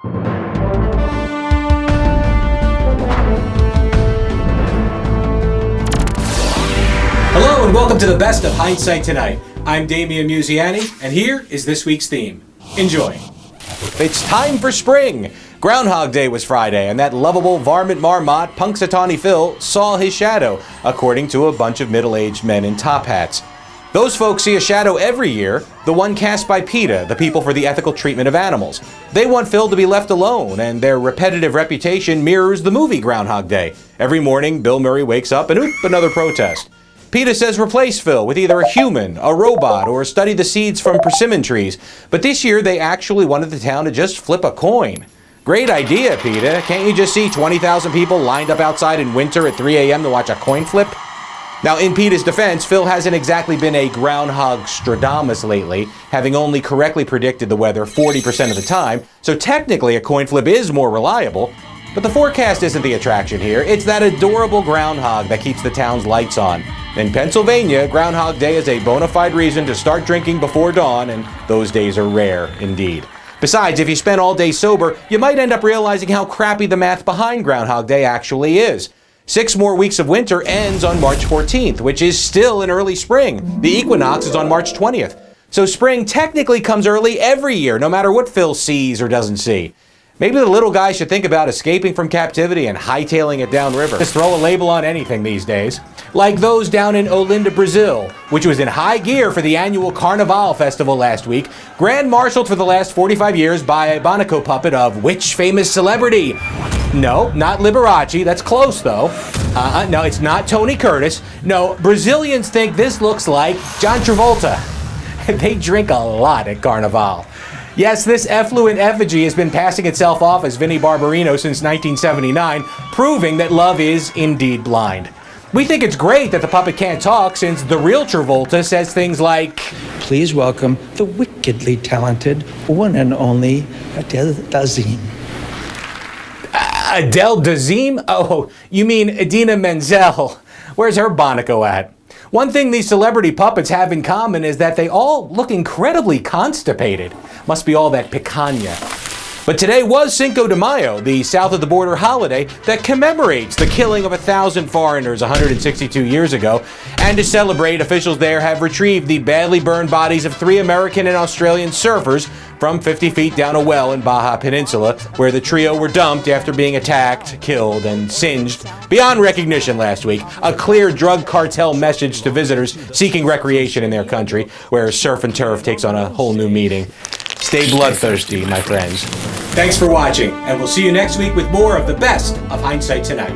Hello and welcome to the best of Hindsight Tonight. I'm Damian Muziani, and here is this week's theme. Enjoy. It's time for spring. Groundhog Day was Friday, and that lovable varmint marmot, Punxsutawney Phil, saw his shadow, according to a bunch of middle-aged men in top hats. Those folks see a shadow every year, the one cast by PETA, the People for the Ethical Treatment of Animals. They want Phil to be left alone, and their repetitive reputation mirrors the movie Groundhog Day. Every morning, Bill Murray wakes up and oop, another protest. PETA says replace Phil with either a human, a robot, or study the seeds from persimmon trees. But this year, they actually wanted the town to just flip a coin. Great idea, PETA. Can't you just see 20,000 people lined up outside in winter at 3 a.m. to watch a coin flip? Now, in PETA's defense, Phil hasn't exactly been a groundhog Stradamus lately, having only correctly predicted the weather 40% of the time, so technically a coin flip is more reliable. But the forecast isn't the attraction here. It's that adorable groundhog that keeps the town's lights on. In Pennsylvania, Groundhog Day is a bona fide reason to start drinking before dawn, and those days are rare indeed. Besides, if you spend all day sober, you might end up realizing how crappy the math behind Groundhog Day actually is. 6 more weeks of winter ends on March 14th, which is still in early spring. The equinox is on March 20th. So spring technically comes early every year, no matter what Phil sees or doesn't see. Maybe the little guy should think about escaping from captivity and hightailing it downriver. Just throw a label on anything these days. Like those down in Olinda, Brazil, which was in high gear for the annual Carnival festival last week, grand-marshaled for the last 45 years by a Bonico puppet of which famous celebrity? No, not Liberace. That's close, though. No, it's not Tony Curtis. No, Brazilians think this looks like John Travolta. They drink a lot at Carnival. Yes, this effluent effigy has been passing itself off as Vinnie Barbarino since 1979, proving that love is indeed blind. We think it's great that the puppet can't talk, since the real Travolta says things like, "Please welcome the wickedly talented one and only Adele Dazeem." Adele Dazeem? Oh, you mean Idina Menzel. Where's her Bonico at? One thing these celebrity puppets have in common is that they all look incredibly constipated. Must be all that picanha. But today was Cinco de Mayo, the south-of-the-border holiday that commemorates the killing of 1,000 foreigners 162 years ago. And to celebrate, officials there have retrieved the badly burned bodies of 3 American and Australian surfers from 50 feet down a well in Baja Peninsula, where the trio were dumped after being attacked, killed, and singed beyond recognition last week. A clear drug cartel message to visitors seeking recreation in their country, where surf and turf takes on a whole new meaning. Stay bloodthirsty, my friends. Thanks for watching, and we'll see you next week with more of the best of Hindsight Tonight.